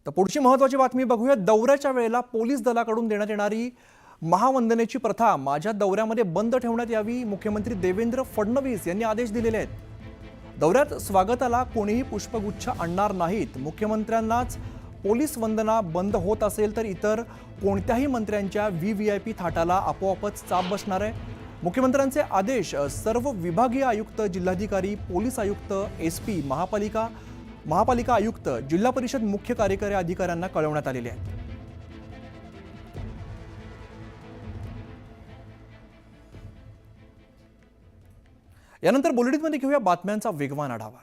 तर पुढची महत्त्वाची बातमी बघूया। दौऱ्याच्या वेळेला पोलीस दलाकडून देण्यात येणारी महावंदनेची प्रथा माझ्या दौऱ्यामध्ये बंद ठेवण्यात यावी, मुख्यमंत्री देवेंद्र फडणवीस यांनी आदेश दिलेले आहेत। दौऱ्यात स्वागताला कोणीही पुष्पगुच्छ आणणार नाहीत। मुख्यमंत्र्यांनाच पोलीस वंदना बंद होत असेल तर इतर कोणत्याही मंत्र्यांच्या व्हीव्हीआयपी थाटाला आपोआपच चाप बसणार आहे। मुख्यमंत्र्यांचे आदेश सर्व विभागीय आयुक्त, जिल्हाधिकारी, पोलीस आयुक्त, एसपी, महापालिका आयुक्त, जिल्हा परिषद मुख्य कार्यकारी अधिकाऱ्यांना कळवण्यात आलेले आहेत। यानंतर बुलेटिनमध्ये घेऊया बातम्यांचा वेगवान आढावा।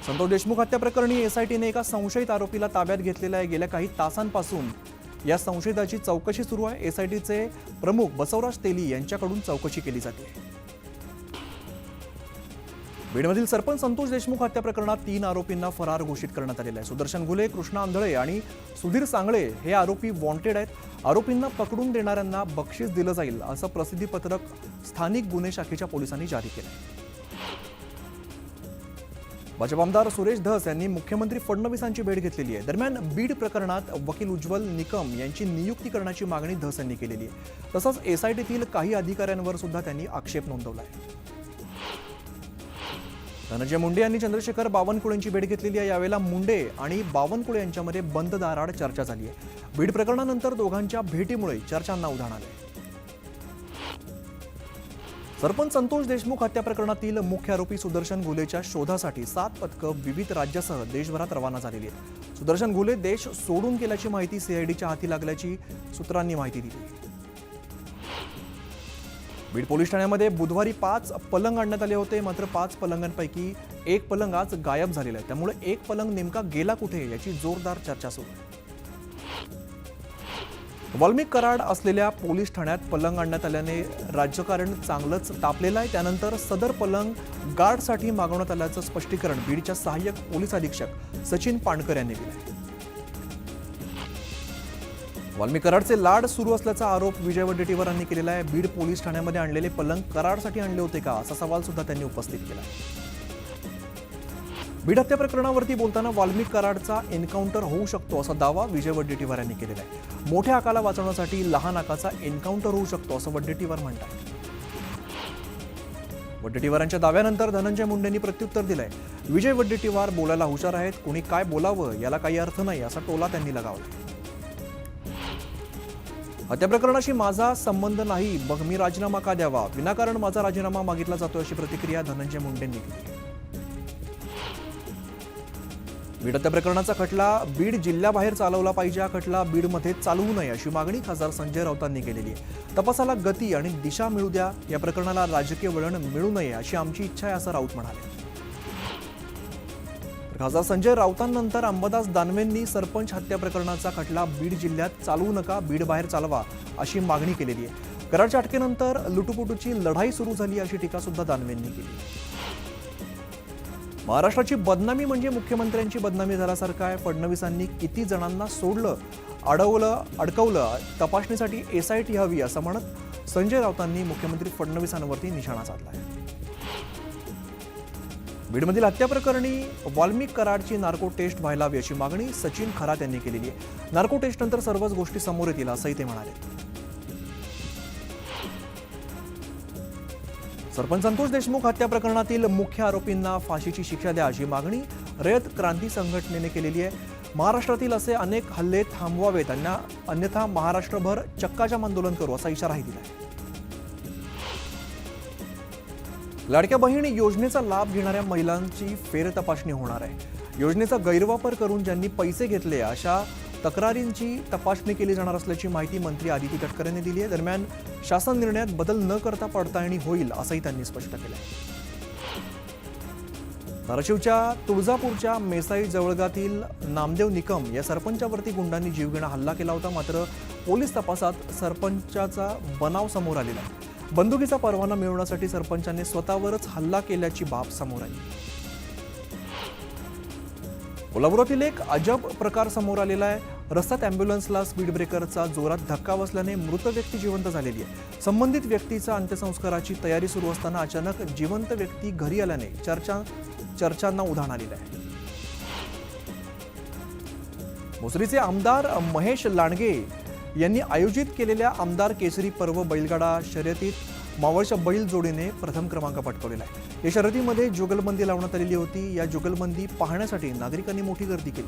संतोष देशमुख हत्या प्रकरणी एसआयटीने एका संशयित आरोपीला ताब्यात घेतलेला आहे। गेल्या काही तासांपासून या संशयिताची चौकशी सुरू आहे। एसआयटीचे प्रमुख बसवराज तेली यांच्याकडून चौकशी केली जाते। बीडमधील सरपंच संतोष देशमुख हत्या प्रकरणात 3 आरोपींना फरार घोषित करण्यात आलेले आहे। सुदर्शन घुले, कृष्णा आंधळे आणि सुधीर सांगळे हे आरोपी वॉन्टेड आहेत। आरोपींना पकडून देणाऱ्यांना बक्षीस दिलं जाईल असं प्रसिद्धीपत्रक स्थानिक गुन्हे शाखेच्या पोलिसांनी जारी केलं। भाजप आमदार सुरेश धस यांनी मुख्यमंत्री फडणवीसांची भेट घेतलेली आहे। दरम्यान बीड प्रकरणात वकील उज्ज्वल निकम यांची नियुक्ती करण्याची मागणी धस यांनी केलेली आहे। तसंच एसआयटीतील काही अधिकाऱ्यांवर सुद्धा त्यांनी आक्षेप नोंदवला आहे। धनंजय मुंडे यांनी चंद्रशेखर बावनकुळेंची भेट घेतलेली आहे। यावेळेला मुंडे आणि बावनकुळे यांच्यामध्ये बंद दाराआड चर्चा झाली आहे। बीड प्रकरणानंतर दोघांच्या भेटीमुळे चर्चांना उधाण आले। सरपंच संतोष देशमुख हत्या प्रकरणातील मुख्य आरोपी सुदर्शन घुलेच्या शोधासाठी 7 पथकं विविध राज्यासह देशभरात रवाना झालेली आहेत। सुदर्शन घुले देश सोडून गेल्याची माहिती सीआयडीच्या हाती लागल्याची सूत्रांनी माहिती दिली। बीड पोलीस ठाण्यामध्ये बुधवारी 5 पलंग आणण्यात आले होते, मात्र 5 पलंगांपैकी 1 पलंग आज गायब झालेला आहे। त्यामुळे 1 पलंग नेमका गेला कुठे याची जोरदार चर्चा सुरू आहे। वाल्मिक कराड असलेल्या पोलीस ठाण्यात पलंग आणण्यात आल्याने राजकारण चांगलंच तापलेलं आहे। त्यानंतर सदर पलंग गार्डसाठी मागवण्यात आल्याचं स्पष्टीकरण बीडच्या सहाय्यक पोलीस अधीक्षक सचिन पाणकर यांनी दिलं। वाल्मिक कराडचे लाड सुरू असल्याचा आरोप विजय वडेट्टीवारांनी केलेला आहे। बीड पोलीस ठाण्यामध्ये आणलेले पलंग कराडसाठी आणले होते का असा सवाल सुद्धा त्यांनी उपस्थित केला। बीड हत्या प्रकरणावरती बोलताना वाल्मिक कराडचा एन्काउंटर होऊ शकतो असा दावा विजय वडेट्टीवार यांनी केलेला आहे। मोठ्या आकाला वाचवण्यासाठी लहान आकाचा एन्काउंटर होऊ शकतो असं वडेट्टीवार म्हणतात। वडेट्टीवारांच्या दाव्यानंतर धनंजय मुंडेंनी प्रत्युत्तर दिलंय। विजय वडेट्टीवार बोलायला हुशार आहेत, कोणी काय बोलावं याला काही अर्थ नाही असा टोला त्यांनी लगावला। हत्या प्रकरणाशी माझा संबंध नाही, मग मी राजीनामा का द्यावा, विनाकारण माझा राजीनामा मागितला जातो अशी प्रतिक्रिया धनंजय मुंडेंनी दिली। बीड हत्या प्रकरणाचा खटला बीड जिल्ह्याबाहेर चालवला पाहिजे, हा खटला बीडमध्ये चालवू नये अशी मागणी खासदार संजय राऊतांनी केलेली आहे। तपासाला गती आणि दिशा मिळू द्या, या प्रकरणाला राजकीय वळण मिळू नये अशी आमची इच्छा आहे असं राऊत म्हणाले। खासदार संजय राऊतांनंतर अंबादास दानवेंनी सरपंच हत्या प्रकरणाचा खटला बीड जिल्ह्यात चालवू नका, बीड बाहेर चालवा अशी मागणी केलेली आहे। कराडच्या अटकेनंतर लुटुपुटूची लढाई सुरू झाली अशी टीका सुद्धा दानवेंनी केली। महाराष्ट्राची बदनामी म्हणजे मुख्यमंत्र्यांची बदनामी झाल्यासारखं आहे। फडणवीसांनी किती जणांना सोडलं, अडकवलं, तपासणीसाठी एसआयटी हवी असं म्हणत संजय राऊतांनी मुख्यमंत्री फडणवीसांवरती निशाणा साधला आहे। बीडमधील हत्या प्रकरणी वाल्मिक कराडची नार्को टेस्ट व्हायला हवी अशी मागणी सचिन खरात यांनी केलेली आहे। नार्को टेस्ट नंतर सर्वच गोष्टी समोर येतील असंही ते म्हणाले। सरपंच संतोष देशमुख हत्या प्रकरणातील मुख्य आरोपींना फाशीची शिक्षा द्या अशी मागणी रयत क्रांती संघटनेने केलेली आहे। महाराष्ट्रातील असे अनेक हल्ले थांबवावेत, अन्यथा महाराष्ट्रभर चक्काजाम आंदोलन करू असा इशाराही दिला आहे। लाडक्या बहीण योजनेचा लाभ घेणाऱ्या महिलांची फेरतपासणी होणार आहे। योजनेचा गैरवापर करून ज्यांनी पैसे घेतले अशा तक्रारींची तपासणी केली जाणार असल्याची माहिती मंत्री आदिती तटकरे यांनी दिली आहे। दरम्यान शासन निर्णयात बदल न करता पडताळणी होईल असंही त्यांनी स्पष्ट केलं आहे। धाराशिवच्या तुळजापूरच्या मेसाई जवळगातील नामदेव निकम या सरपंचावरती गुंडांनी जीवघेणा हल्ला केला होता, मात्र पोलीस तपासात सरपंचाचा बनाव समोर आलेला आहे। बंदुकीचा परवाना मिळवण्यासाठी सरपंचाने स्वतःवरच हल्ला केल्याची बाब समोर आली। कोल्हापुरातील एक अजब प्रकार समोर आलेला आहे। रस्त्यात अँब्युलन्सला स्पीड ब्रेकरचा जोरात धक्का बसल्याने मृत व्यक्ती जिवंत झालेली आहे। संबंधित व्यक्तीचा अंत्यसंस्काराची तयारी सुरू असताना अचानक जिवंत व्यक्ती घरी आल्याने चर्चांना उधाण आलेलं आहे। भोसरीचे आमदार महेश लांडगे यांनी आयोजित केलेल्या आमदार केसरी पर्व बैलगाडा शर्यतीत मावळच्या बैल जोडीने प्रथम क्रमांक पटकावलेला आहे। या शर्यतीमध्ये जुगलबंदी लावण्यात आलेली होती। या जुगलबंदी पाहण्यासाठी नागरिकांनी मोठी गर्दी केली।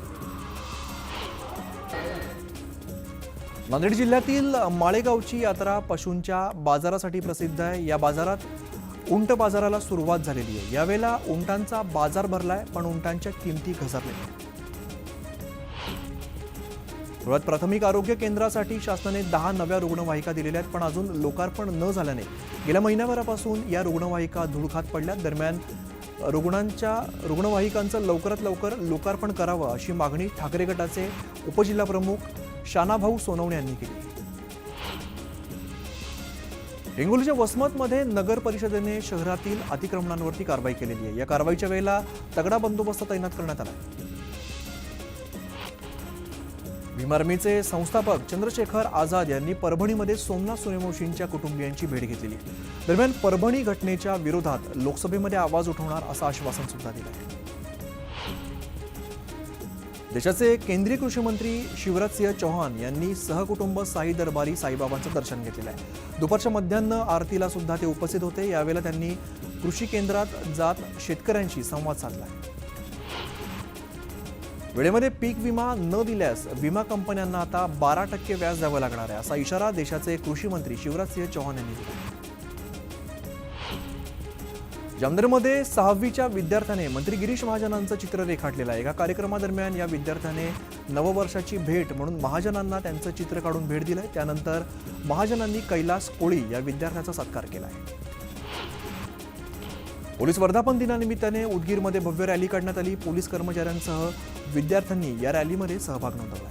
नांदेड जिल्ह्यातील माळेगावची यात्रा पशूंच्या बाजारासाठी प्रसिद्ध आहे। या बाजारात उंट बाजाराला सुरुवात झालेली आहे। यावेळेला उंटांचा बाजार भरलाय, पण उंटांच्या किमती घसरल्या। धुळ्यात प्राथमिक आरोग्य केंद्रासाठी शासनाने 10 नव्या रुग्णवाहिका दिलेल्या आहेत, पण अजून लोकार्पण न झाल्याने गेल्या महिन्याभरापासून या रुग्णवाहिका धूळ खात पडल्या। दरम्यान रुग्णवाहिकांचं लवकरात लवकर लोकार्पण करावं अशी मागणी ठाकरे गटाचे उपजिल्हाप्रमुख शानाभाऊ सोनवणे यांनी केली। हिंगोलीच्या वसमतमध्ये नगर परिषदेने शहरातील अतिक्रमणांवरती कारवाई केलेली आहे। या कारवाईच्या वेळेला तगडा बंदोबस्त तैनात करण्यात आला आहे। भीम आर्मीचे संस्थापक चंद्रशेखर आझाद यांनी परभणीमध्ये सोमनाथ सूर्यवंशींच्या कुटुंबियांची भेट घेतलेली आहे। दरम्यान परभणी घटनेच्या विरोधात लोकसभेमध्ये आवाज उठवणार असं आश्वासन सुद्धा दिलं आहे। देशाचे केंद्रीय कृषी मंत्री शिवराजसिंह चौहान यांनी सहकुटुंब साई दरबारी साईबाबांचं दर्शन घेतलेलं आहे। दुपारच्या मध्यान्ह आरतीला सुद्धा ते उपस्थित होते। यावेळेला त्यांनी कृषी केंद्रात जात शेतकऱ्यांशी संवाद साधला। वेळेमध्ये पीक विमा न दिल्यास विमा कंपन्यांना आता 12% व्याज द्यावं लागणार आहे, असा इशारा देशाचे कृषी मंत्री शिवराजसिंह चौहान यांनी दिला। जामनेरमध्ये 6वीच्या विद्यार्थ्याने मंत्री गिरीश महाजनांचं चित्र रेखाटलेलं आहे। एका कार्यक्रमादरम्यान या विद्यार्थ्याने नववर्षाची भेट म्हणून महाजनांना त्यांचं चित्र काढून भेट दिलंय। त्यानंतर महाजनांनी कैलास कोळी या विद्यार्थ्याचा सत्कार केलाय। पोलीस वर्धापन दिनानिमित्ताने उदगीरमध्ये भव्य रॅली काढण्यात आली। पोलीस कर्मचाऱ्यांसह विद्यार्थ्यांनी या रॅलीमध्ये सहभाग नोंदवला।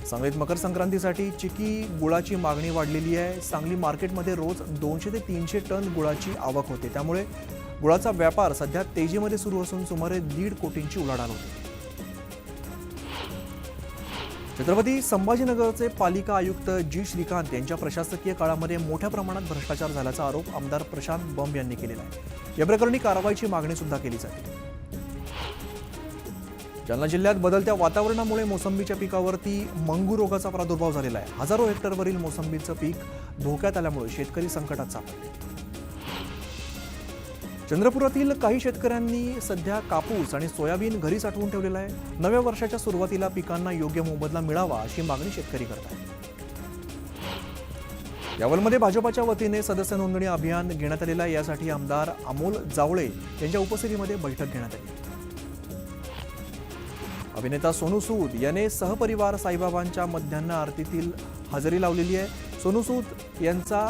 सांगलीत मकर संक्रांतीसाठी चिकी गुळाची मागणी वाढलेली आहे। सांगली मार्केटमध्ये रोज 200 ते 300 टन गुळाची आवक होते। त्यामुळे गुळाचा व्यापार सध्या तेजीमध्ये सुरू असून सुमारे 1.5 कोटींची उलाढाल होते। छत्रपती संभाजीनगरचे पालिका आयुक्त जी श्रीकांत यांच्या प्रशासकीय काळामध्ये मोठ्या प्रमाणात भ्रष्टाचार झाल्याचा आरोप आमदार प्रशांत बंब यांनी केलेला आहे। या प्रकरणी कारवाईची मागणी सुद्धा केली जाते। जालना जिल्ह्यात बदलत्या वातावरणामुळे मोसंबीच्या पिकावरती मंगू रोगाचा प्रादुर्भाव झालेला आहे। हजारो हेक्टरवरील मोसंबीचं पीक धोक्यात आल्यामुळे शेतकरी संकटात सापडले। चंद्रपुरातील काही शेतकऱ्यांनी सध्या कापूस आणि सोयाबीन घरी साठवून ठेवलेला आहे। नव्या वर्षाच्या सुरुवातीला पिकांना योग्य मोबदला मिळावा अशी मागणी शेतकरी करत आहेत। यावलमध्ये भाजपाच्या वतीने सदस्य नोंदणी अभियान घेण्यात आलेलं आहे। यासाठी आमदार अमोल जावळे यांच्या उपस्थितीमध्ये बैठक घेण्यात आली। अभिनेता सोनू सूद याने सहपरिवार साईबाबांच्या मध्यान्ह आरतीतील हजेरी लावलेली आहे। सोनू सूद यांचा